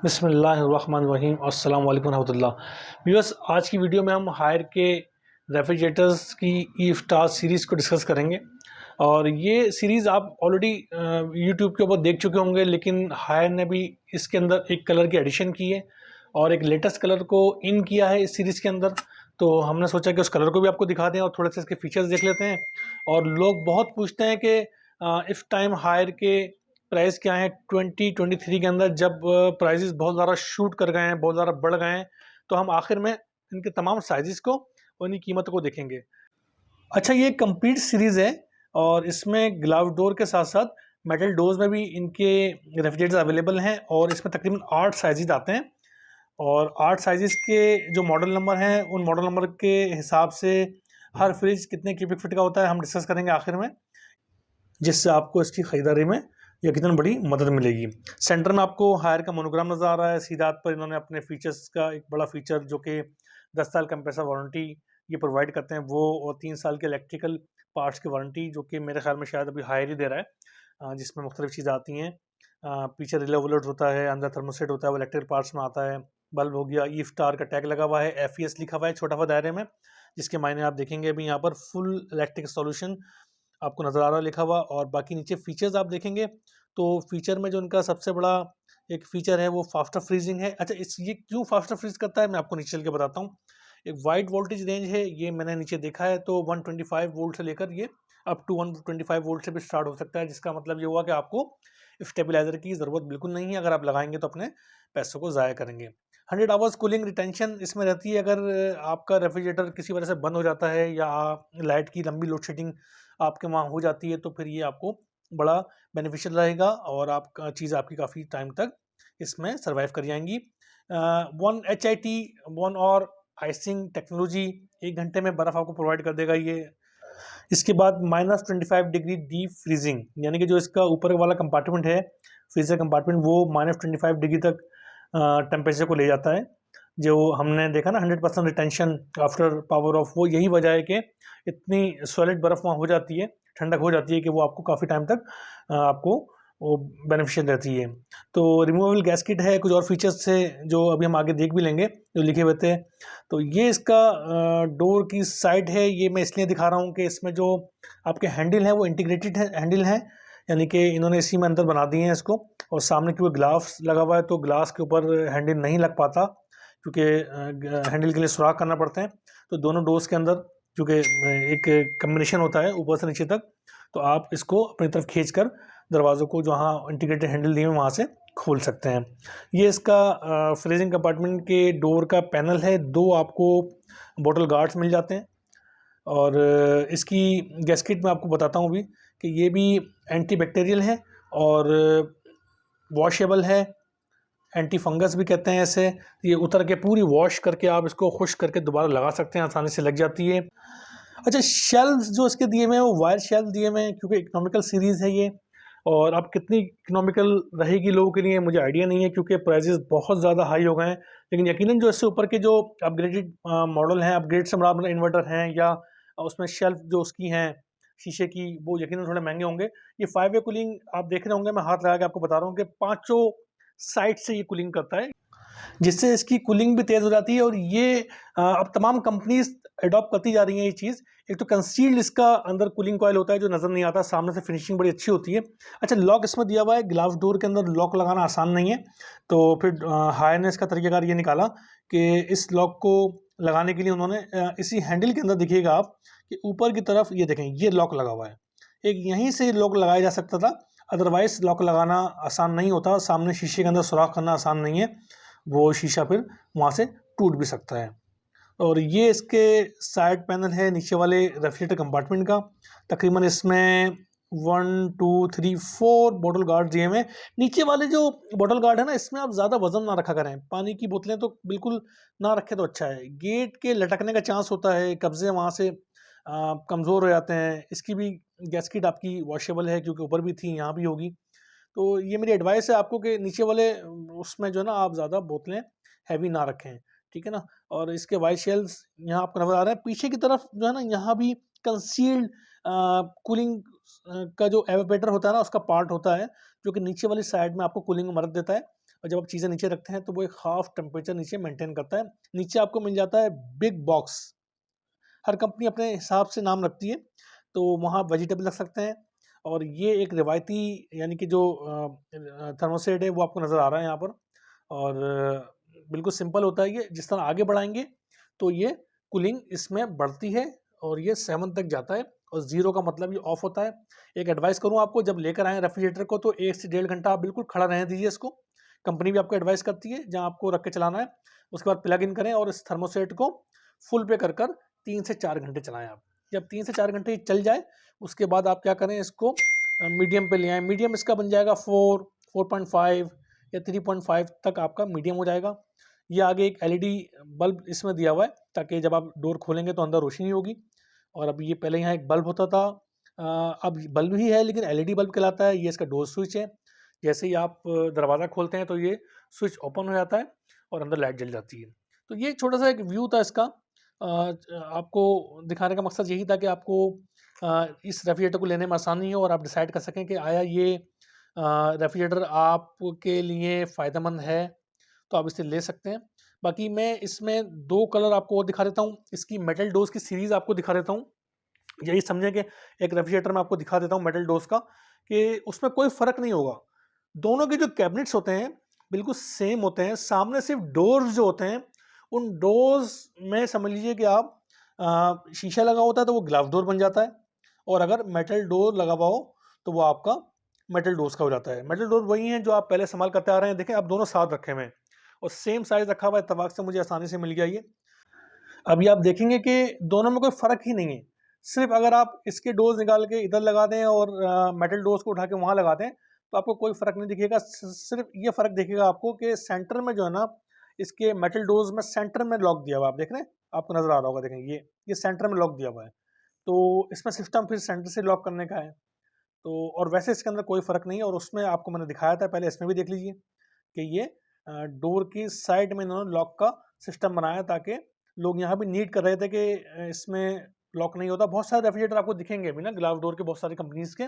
बिस्मिल्लाहिर्रहमानिर्रहीम अस्सलाम वालेकुम रहमतुल्लाह। व्यूअर्स, आज की वीडियो में हम हायर के रेफ्रिजरेटर्स की ई स्टार सीरीज़ को डिस्कस करेंगे। और ये सीरीज़ आप ऑलरेडी यूट्यूब के ऊपर देख चुके होंगे, लेकिन हायर ने भी इसके अंदर एक कलर की एडिशन की है और एक लेटेस्ट कलर को इन किया है इस सीरीज़ के अंदर। तो हमने सोचा कि उस कलर को भी आपको दिखा दें और थोड़े से इसके फीचर्स देख लेते हैं। और लोग बहुत पूछते हैं कि इस टाइम हायर के प्राइस क्या है 2023 के अंदर, जब प्राइसेस बहुत ज़्यादा शूट कर गए हैं, बहुत ज़्यादा बढ़ गए हैं। तो हम आखिर में इनके तमाम साइज़ेस को और इनकी कीमत को देखेंगे। अच्छा, ये कंप्लीट सीरीज़ है और इसमें ग्लास डोर के साथ साथ मेटल डोर्स में भी इनके रेफ्रिजरेटर्स अवेलेबल हैं और इसमें तकरीबन 8 साइज़ेस आते हैं। और 8 साइज़ेस के जो मॉडल नंबर हैं, उन मॉडल नंबर के हिसाब से हर फ्रिज कितने क्यूबिक फीट का होता है हम डिस्कस करेंगे आखिर में, जिससे आपको इसकी ख़रीदारी में यकीनन बड़ी मदद मिलेगी। सेंटर में आपको हायर का मोनोग्राम नज़र आ रहा है। सीधा पर इन्होंने अपने फीचर्स का एक बड़ा फीचर जो कि 10 साल कंप्रेसर वारंटी ये प्रोवाइड करते हैं वो, और 3 साल के इलेक्ट्रिकल पार्ट्स की वारंटी, जो कि मेरे ख्याल में शायद अभी हायर ही दे रहा है, जिसमें मुख्तलिफ चीज़ें आती हैं। पीछे रिले ओवरलोड होता है, अंदर थर्मोस्टेट होता है, वो इलेक्ट्रिकल पार्ट्स में आता है। बल्ब हो गया, ई स्टार का टैग लगा हुआ है, FES लिखा हुआ है छोटा सा दायरे में, जिसके मायने आप देखेंगे अभी यहाँ पर फुल इलेक्ट्रिक सॉल्यूशन आपको नज़र आ रहा है लिखा हुआ। और बाकी नीचे फीचर्स आप देखेंगे तो फीचर में जो उनका सबसे बड़ा एक फीचर है वो फास्टर फ्रीजिंग है। अच्छा, इस ये क्यों फास्टर फ्रीज करता है मैं आपको नीचे चल के बताता हूँ। एक वाइड वोल्टेज रेंज है, ये मैंने नीचे देखा है, तो 125 वोल्ट से लेकर ये अप टू 125 वोल्ट से भी स्टार्ट हो सकता है, जिसका मतलब ये हुआ कि आपको स्टेबलाइजर की ज़रूरत बिल्कुल नहीं है। अगर आप लगाएंगे तो अपने पैसों को ज़ाया करेंगे। 100 आवर्स कूलिंग रिटेंशन इसमें रहती है। अगर आपका रेफ्रिजरेटर किसी वजह से बंद हो जाता है या लाइट की लंबी लोड शेडिंग आपके वहाँ हो जाती है, तो फिर ये आपको बड़ा बेनिफिशियल रहेगा और आपका चीज़ आपकी काफ़ी टाइम तक इसमें सर्वाइव कर जाएंगी। 1 HIT 1 और आइसिंग टेक्नोलॉजी 1 घंटे में बर्फ़ आपको प्रोवाइड कर देगा ये। इसके बाद -25 डिग्री डीप फ्रीजिंग, यानी कि जो इसका ऊपर वाला कंपार्टमेंट है, फ्रीजर कंपार्टमेंट, वो -25 डिग्री तक टेम्परेचर को ले जाता है। जो हमने देखा ना 100% रिटेंशन आफ्टर पावर ऑफ, वो यही वजह है कि इतनी सॉलिड बर्फ़ वहाँ हो जाती है, ठंडक हो जाती है कि वो आपको काफ़ी टाइम तक आपको वो बेनिफिशियल रहती है। तो रिमूवेबल गैस्केट है, कुछ और फीचर्स है जो अभी हम आगे देख भी लेंगे जो लिखे हुए थे। तो ये इसका डोर की साइड है, ये मैं इसलिए दिखा रहा हूँ कि इसमें जो आपके हैंडल हैं वो इंटीग्रेटेड हैंडल हैं, यानी कि इन्होंने इसी में अंदर बना दिए हैं इसको। और सामने क्योंकि ग्लास लगा हुआ है तो ग्लास के ऊपर हैंडल नहीं लग पाता, क्योंकि हैंडल के लिए सुराख करना पड़ते हैं। तो दोनों डोर्स के अंदर क्योंकि एक कम्बिनेशन होता है ऊपर से नीचे तक, तो आप इसको अपनी तरफ खींच कर दरवाज़ों को जहाँ इंटीग्रेटेड हैंडल दिए हैं वहाँ से खोल सकते हैं। ये इसका फ्रीजिंग कंपार्टमेंट के डोर का पैनल है। 2 आपको बॉटल गार्ड्स मिल जाते हैं। और इसकी गैस्केट मैं आपको बताता हूँ अभी कि ये भी एंटी बैक्टीरियल है और वॉशेबल है, एंटी फंगस भी कहते हैं ऐसे। ये उतर के पूरी वॉश करके आप इसको खुश्क करके दोबारा लगा सकते हैं, आसानी से लग जाती है। अच्छा, शेल्व्स जो इसके दिए हुए हैं वो वायर शेल्व दिए हुए हैं, क्योंकि इकोनॉमिकल सीरीज़ है ये। और अब कितनी इकोनॉमिकल रहेगी लोगों के लिए मुझे आइडिया नहीं है, क्योंकि प्राइसेस बहुत ज़्यादा हाई हो गए हैं। लेकिन यकीनन जो इससे ऊपर के जो अपग्रेडेड मॉडल हैं, अपग्रेड से मतलब इन्वर्टर हैं या उसमें शेल्फ जो उसकी हैं शीशे की, वो यकीनन थोड़े महंगे होंगे। ये 5 वे कूलिंग आप देख रहे होंगे, मैं हाथ लगा के आपको बता रहा हूँ कि पाँचों साइड से ये कूलिंग करता है, जिससे इसकी कूलिंग भी तेज़ हो जाती है। और ये अब तमाम कंपनीज अडॉप्ट करती जा रही हैं ये चीज़। एक तो कंसील्ड इसका अंदर कूलिंग कॉइल होता है जो नज़र नहीं आता, सामने से फिनिशिंग बड़ी अच्छी होती है। अच्छा, लॉक इसमें दिया हुआ है, ग्लास डोर के अंदर लॉक लगाना आसान नहीं है, तो फिर हायर ने इसका तरीक़ाकार ये निकाला कि इस लॉक को लगाने के लिए उन्होंने इसी हैंडल के अंदर देखिएगा आप कि ऊपर की तरफ ये देखें, ये लॉक लगा हुआ है। एक यहीं से लॉक लगाया जा सकता था, अदरवाइज़ लॉक लगाना आसान नहीं होता। सामने शीशे के अंदर सुराख करना आसान नहीं है, वो शीशा फिर वहाँ से टूट भी सकता है। और ये इसके साइड पैनल है नीचे वाले रेफ्रिजरेटर कंपार्टमेंट का। तकरीबन इसमें 1 2 3 4 बॉटल गार्ड दिए हुए हैं। नीचे वाले जो बॉटल गार्ड है ना, इसमें आप ज़्यादा वज़न ना रखा करें। पानी की बोतलें तो बिल्कुल ना रखें तो अच्छा है। गेट के लटकने का चांस होता है, कब्जे वहाँ से कमज़ोर हो जाते हैं। इसकी भी गैस्केट आपकी वॉशेबल है, क्योंकि ऊपर भी थी यहाँ भी होगी। तो ये मेरी एडवाइस है आपको कि नीचे वाले उसमें जो है ना आप ज़्यादा बोतलें हैवी ना रखें, ठीक है ना। और इसके वाइट शेल्व्स यहाँ आपको नज़र आ रहा है। पीछे की तरफ जो है ना, यहाँ भी कंसील्ड कूलिंग का जो एवापोरेटर होता है ना, उसका पार्ट होता है, जो कि नीचे वाली साइड में आपको कूलिंग में मदद देता है। और जब आप चीज़ें नीचे रखते हैं तो वो एक हाफ टेम्परेचर नीचे मेंटेन करता है। नीचे आपको मिल जाता है बिग बॉक्स। हर कंपनी अपने हिसाब से नाम रखती है, तो वहाँ वेजिटेबल रख सकते हैं। और ये एक रिवायती यानी कि जो थर्मोसेट है वो आपको नज़र आ रहा है यहाँ पर। और बिल्कुल सिंपल होता है ये। जिस तरह आगे बढ़ाएंगे तो ये कूलिंग इसमें बढ़ती है और ये 7 तक जाता है और 0 का मतलब ये ऑफ होता है। एक एडवाइस करूँ आपको, जब लेकर आएँ रेफ्रिजरेटर को तो 1 से 1.5 घंटा आप बिल्कुल खड़ा रहने दीजिए इसको। कंपनी भी आपको एडवाइस करती है जहाँ आपको रख के चलाना है। उसके बाद प्लग इन करें और इस थर्मोसेट को फुल पे कर 3 से 4 घंटे चलाएं आप। जब 3 से 4 घंटे चल जाए उसके बाद आप क्या करें, इसको मीडियम पे ले आएँ। मीडियम इसका बन जाएगा 4, 4.5 या 3.5 तक आपका मीडियम हो जाएगा। ये आगे एक एलईडी बल्ब इसमें दिया हुआ है ताकि जब आप डोर खोलेंगे तो अंदर रोशनी होगी। और अब ये पहले यहाँ एक बल्ब होता था, अब बल्ब ही है लेकिन एलईडी बल्ब कहलाता है। ये इसका डोर स्विच है। जैसे ही आप दरवाज़ा खोलते हैं तो ये स्विच ओपन हो जाता है और अंदर लाइट जल जाती है। तो ये छोटा सा एक व्यू था इसका। आपको दिखाने का मकसद यही था कि आपको इस रेफ्रिजरेटर को लेने में आसानी हो और आप डिसाइड कर सकें कि आया ये रेफ्रिजरेटर आपके लिए फ़ायदेमंद है तो आप इसे ले सकते हैं। बाकी मैं इसमें 2 कलर आपको और दिखा देता हूँ। इसकी मेटल डोज़ की सीरीज़ आपको दिखा देता हूँ। यही समझें कि एक रेफ्रिजरेटर में आपको दिखा देता हूँ मेटल डोज़ का, कि उसमें कोई फ़र्क नहीं होगा। दोनों के जो कैबिनेट्स होते हैं बिल्कुल सेम होते हैं। सामने सिर्फ डोर्स जो होते हैं, उन डोर्स में समझ लीजिए कि आप शीशा लगा होता है तो वो ग्लास डोर बन जाता है, और अगर मेटल डोर लगा हुआ हो तो वो आपका मेटल डोर्स का हो जाता है। मेटल डोर वही हैं जो आप पहले इस्तेमाल करते आ रहे हैं। देखें आप दोनों साथ रखे हुए हैं और सेम साइज़ रखा हुआ है, इत्तेफाक से मुझे आसानी से मिल गया ये। अभी आप देखेंगे कि दोनों में कोई फ़र्क ही नहीं है। सिर्फ अगर आप इसके डोज़ निकाल के इधर लगा दें और मेटल डोज़ को उठा के वहाँ लगा दें तो आपको कोई फ़र्क नहीं दिखेगा। सिर्फ ये फ़र्क दिखेगा आपको कि सेंटर में जो है ना, इसके मेटल डोज़ में सेंटर में लॉक दिया हुआ है। आप देख रहे हैं, आपको नज़र आ रहा होगा, देखें ये सेंटर में लॉक दिया हुआ है। तो इसमें सिस्टम फिर सेंटर से लॉक करने का है। तो और वैसे इसके अंदर कोई फ़र्क नहीं है। और उसमें आपको मैंने दिखाया था पहले, इसमें भी देख लीजिए कि ये डोर की साइड में इन्होंने लॉक का सिस्टम बनाया ताकि लोग यहाँ भी नीड कर रहे थे कि इसमें लॉक नहीं होता। बहुत सारे रेफ्रिजरेटर आपको दिखेंगे अभी ना ग्लास डोर के, बहुत सारी कंपनीज़ के,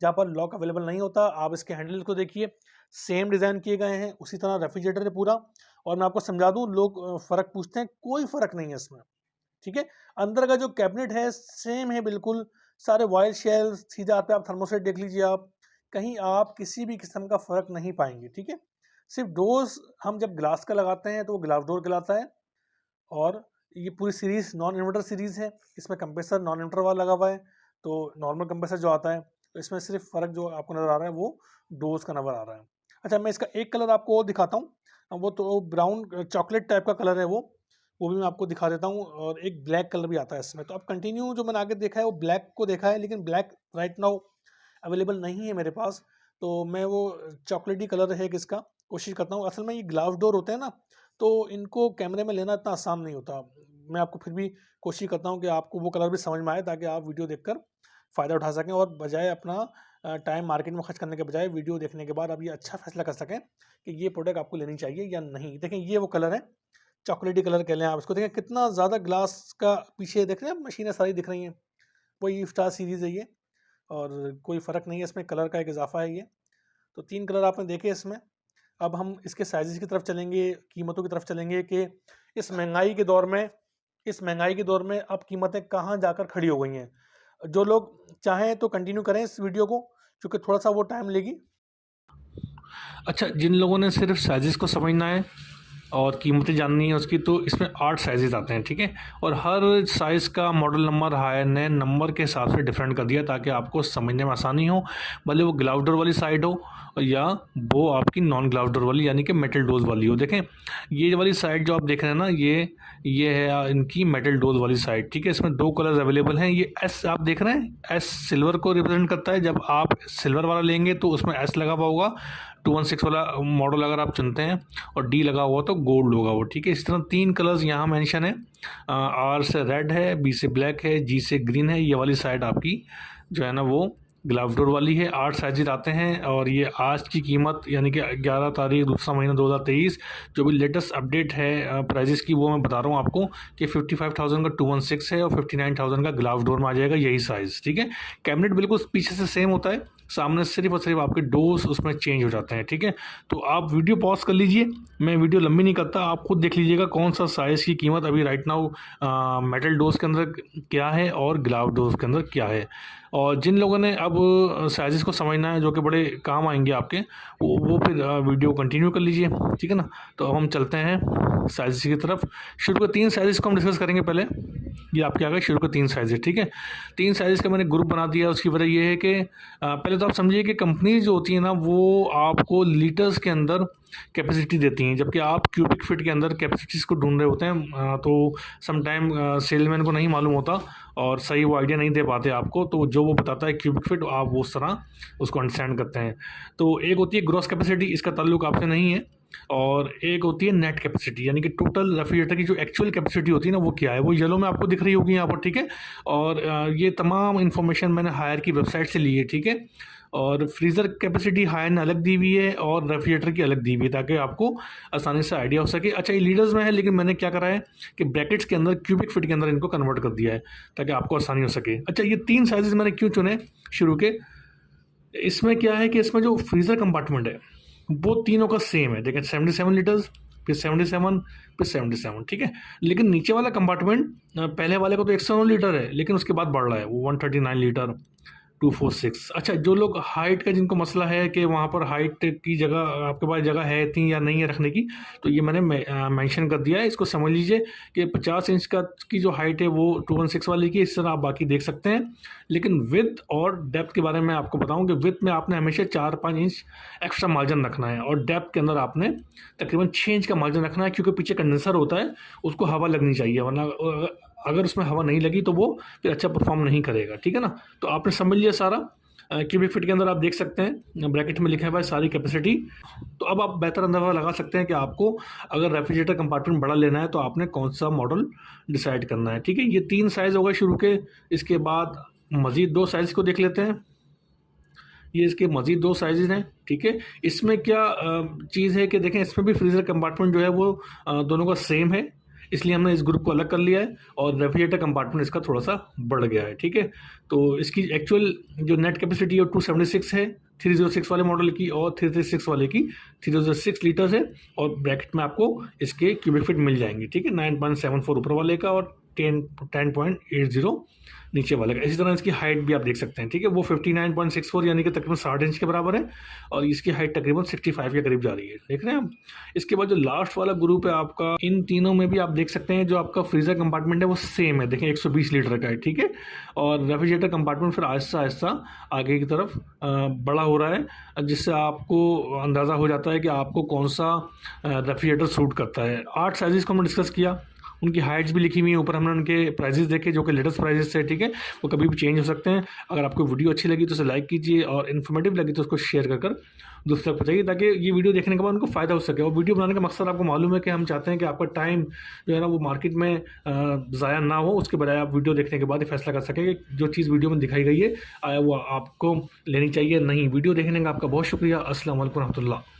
जहाँ पर लॉक अवेलेबल नहीं होता। आप इसके हैंडल को देखिए, सेम डिज़ाइन किए गए हैं, उसी तरह रेफ्रिजरेटर है पूरा। और मैं आपको समझा दूँ, लोग फ़र्क पूछते हैं, कोई फ़र्क नहीं है इसमें, ठीक है। अंदर का जो कैबिनेट है सेम है बिल्कुल, सारे वायर शेल्स, सीधा पे आप थर्मोसेट देख लीजिए आप, कहीं आप किसी भी किस्म का फ़र्क नहीं पाएंगे, ठीक है। सिर्फ डोर्स हम जब ग्लास का लगाते हैं तो वो ग्लास डोर कहलाता है। और ये पूरी सीरीज़ नॉन इन्वर्टर सीरीज़ है। इसमें कंप्रेसर नॉन इन्वर्टर वाला लगा हुआ है, तो नॉर्मल कंप्रेसर जो आता है, तो इसमें सिर्फ फ़र्क जो आपको नज़र आ रहा है वो डोज़ का नज़र आ रहा है। अच्छा, मैं इसका एक कलर आपको और दिखाता हूँ। वो तो ब्राउन चॉकलेट टाइप का कलर है वो भी मैं आपको दिखा देता हूँ। और एक ब्लैक कलर भी आता है इसमें। तो अब कंटिन्यू जो मैंने आगे देखा है वो ब्लैक को देखा है, लेकिन ब्लैक राइट नाउ अवेलेबल नहीं है मेरे पास। तो मैं वो चॉकलेटी कलर है कि इसका कोशिश करता हूँ। असल में ये ग्लास डोर होते हैं ना, तो इनको कैमरे में लेना इतना आसान नहीं होता। मैं आपको फिर भी कोशिश करता हूँ कि आपको वो कलर भी समझ में आए ताकि आप वीडियो देखकर फ़ायदा उठा सकें और बजाय अपना टाइम मार्केट में खर्च करने के बजाय वीडियो देखने के बाद आप ये अच्छा फैसला कर सकें कि ये प्रोडक्ट आपको लेनी चाहिए या नहीं। देखें ये वो कलर है, चॉकलेटी कलर कह लें आप इसको। देखें कितना ज़्यादा ग्लास का पीछे देख रहे हैं, मशीनें सारी दिख रही हैं। वही स्टार सीरीज़ है ये, और कोई फ़र्क नहीं है इसमें, कलर का एक इजाफा है ये। तो 3 कलर आपने देखे इसमें। अब हम इसके साइज़ की तरफ चलेंगे, कीमतों की तरफ चलेंगे कि इस महंगाई के दौर में अब कीमतें कहाँ जाकर खड़ी हो गई हैं। जो लोग चाहें तो कंटिन्यू करें इस वीडियो को, क्योंकि थोड़ा-सा वो टाइम लेगी। अच्छा, जिन लोगों ने सिर्फ साइज़ को समझना है और कीमतें जाननी है उसकी, तो इसमें 8 साइज़ आते हैं, ठीक है। और हर साइज़ का मॉडल नंबर है नए नंबर के हिसाब से डिफरेंट कर दिया ताकि आपको समझने में आसानी हो, भले वो ग्लास डोर वाली साइड हो या वो आपकी नॉन ग्लास डोर वाली यानी कि मेटल डोज वाली हो। देखें ये वाली साइड जो आप देख रहे हैं ना, ये है इनकी मेटल डोज वाली साइड, ठीक है। इसमें 2 कलर्स अवेलेबल हैं। ये एस आप देख रहे हैं, एस सिल्वर को रिप्रेजेंट करता है। जब आप सिल्वर वाला लेंगे तो उसमें एस लगा हुआ होगा, 216 वाला मॉडल अगर आप चुनते हैं, और डी लगा हुआ तो गोल्ड होगा वो, ठीक है। इस तरह 3 कलर्स यहाँ मेंशन है। आर से रेड है, बी से ब्लैक है, जी से ग्रीन है। ये वाली साइड आपकी जो है ना वो ग्लास डोर वाली है। 8 साइज आते हैं। और ये आज की कीमत यानी कि 11 तारीख दूसरा महीना 2023 जो भी लेटेस्ट अपडेट है प्राइजेस की, वो मैं बता रहा हूँ आपको कि 55,000 का 216 है और 59,000 का ग्लास डोर में आ जाएगा यही साइज़, ठीक है। कैबिनेट बिल्कुल पीछे से सेम होता है, सामने सिर्फ और सिर्फ आपके डोज उसमें चेंज हो जाते हैं। ठीक है, तो आप वीडियो पॉज कर लीजिए, मैं वीडियो लंबी नहीं करता, आप खुद देख लीजिएगा कौन सा साइज़ की कीमत अभी राइट नाउ मेटल डोज के अंदर क्या है और ग्लास डोज के अंदर क्या है। और जिन लोगों ने अब साइज़ को समझना है जो कि बड़े काम आएंगे आपके, वो फिर वीडियो कंटिन्यू कर लीजिए। ठीक है ना, तो अब हम चलते हैं साइज़ की तरफ। शुरू के 3 साइज़ को हम डिस्कस करेंगे। पहले ये आपके आ गए शुरू के 3 साइज़। ठीक है, 3 साइज़ का मैंने ग्रुप बना दिया। उसकी वजह ये है कि पहले तो आप समझिए कि कंपनी जो होती है ना वो आपको लीटर्स के अंदर कैपेसिटी देती हैं, जबकि आप क्यूबिक फीट के अंदर कैपेसिटीज़ को ढूंढ रहे होते हैं। तो समटाइम सेलमैन को नहीं मालूम होता और सही वो आइडिया नहीं दे पाते आपको, तो जो वो बताता है क्यूबिक फीट आप वो उस तरह उसको अंडरस्टैंड करते हैं। तो एक होती है ग्रॉस कैपेसिटी, इसका ताल्लुक आपसे नहीं है, और एक होती है नेट कैपेसिटी, यानी कि टोटल रेफ्रिजरेटर की जो एक्चुअल कैपेसिटी होती है ना वो क्या है, वो येलो में आपको दिख रही होगी यहाँ पर। ठीक है, और ये तमाम इन्फॉर्मेशन मैंने हायर की वेबसाइट से ली है। ठीक है, और फ्रीज़र कैपेसिटी हायर ने अलग दी हुई है और रेफ्रिजरेटर की अलग दी हुई है, ताकि आपको आसानी से आइडिया हो सके। अच्छा, ये लीडर्स में है, लेकिन मैंने क्या करा है कि ब्रैकेट्स के अंदर क्यूबिक फीट के अंदर इनको कन्वर्ट कर दिया है ताकि आपको आसानी हो सके। अच्छा, ये 3 साइजेस मैंने क्यों चुने शुरू के, इसमें क्या है कि इसमें जो फ्रीज़र कंपार्टमेंट है वो तीनों का सेम है। देखें, 77 लीटर्स, फिर 77, फिर 77। ठीक है, लेकिन नीचे वाला कंपार्टमेंट पहले वाले को तो 109 लीटर है, लेकिन उसके बाद बढ़ रहा है, वो 139 लीटर 246। अच्छा, जो लोग हाइट का जिनको मसला है कि वहाँ पर हाइट की जगह आपके पास जगह है इतनी या नहीं है रखने की, तो ये मैंने मेंशन कर दिया है। इसको समझ लीजिए कि 50 इंच का की जो हाइट है वो 216 वाली की, इस तरह आप बाकी देख सकते हैं। लेकिन विड्थ और डेप्थ के बारे में आपको बताऊं कि विड्थ में आपने हमेशा 4-5 इंच एक्स्ट्रा मार्जिन रखना है, और डेप्थ के अंदर आपने तकरीबन 6 इंच का मार्जिन रखना है, क्योंकि पीछे कंडेंसर होता है, उसको हवा लगनी चाहिए, वरना अगर उसमें हवा नहीं लगी तो वो फिर अच्छा परफॉर्म नहीं करेगा। ठीक है ना, तो आपने समझ लिया सारा। क्यूबिक फीट के अंदर आप देख सकते हैं ब्रैकेट में लिखा हुआ है सारी कैपेसिटी। तो अब आप बेहतर अंदाजा लगा सकते हैं कि आपको अगर रेफ्रिजरेटर कंपार्टमेंट बड़ा लेना है तो आपने कौन सा मॉडल डिसाइड करना है। ठीक है, ये 3 साइज़ हो गए शुरू के। इसके बाद मज़ीद 2 साइज़ को देख लेते हैं। ये इसके मज़ीद 2 साइज़ हैं। ठीक है, इसमें क्या चीज़ है कि देखें, इसमें भी फ्रीज़र कंपार्टमेंट जो है वो दोनों का सेम है, इसलिए हमने इस ग्रुप को अलग कर लिया है, और रेफ्रिजरेटर कंपार्टमेंट इसका थोड़ा सा बढ़ गया है। ठीक है, तो इसकी एक्चुअल जो नेट कैपेसिटी है 276 है 306 वाले मॉडल की, और 336 वाले की 306 लीटर्स है, और ब्रैकेट में आपको इसके क्यूबिक फीट मिल जाएंगे। ठीक है, 9.74 ऊपर वाले का और 10.80 नीचे वाले का। इसी तरह इसकी हाइट भी आप देख सकते हैं। ठीक है, वो 59.64 यानी कि तकरीबन 60 इंच के बराबर है, और इसकी हाइट तकरीबन 65 के करीब जा रही है। देख रहे हैं आप। इसके बाद जो लास्ट वाला ग्रुप है आपका, इन तीनों में भी आप देख सकते हैं जो आपका फ्रीज़र कंपार्टमेंट है वो सेम है। देखें, 120 लीटर का है। ठीक है, और रेफ्रिजरेटर कंपार्टमेंट फिर आहिस्ता आहिस्ता आगे की तरफ बड़ा हो रहा है, जिससे आपको अंदाज़ा हो जाता है कि आपको कौन सा रेफ्रिजरेटर सूट करता है। 8 साइज़ को हमने डिस्कस किया, उनकी हाइट्स भी लिखी हुई है ऊपर, हमने उनके प्राइजेस देखे जो कि लेटेस्ट प्राइजेस है। ठीक है, वो कभी भी चेंज हो सकते हैं। अगर आपको वीडियो अच्छी लगी तो उसे लाइक कीजिए, और इन्फॉर्मेटिव लगी तो उसको शेयर कर दूसरे तक पहुँचाइए, ताकि ये वीडियो देखने के बाद उनको फ़ायदा हो सके। और वीडियो बनाने का मकसद आपको मालूम है कि हम चाहते हैं कि आपका टाइम जो है ना वो मार्केट में ज़ाया ना हो, उसके बजाय आप वीडियो देखने के बाद ही फैसला कर सकें कि जो चीज़ वीडियो में दिखाई गई है वो आपको लेनी चाहिए नहीं। वीडियो देखने का आपका बहुत शुक्रिया। अस्सलाम वालेकुम रहमतुल्लाह।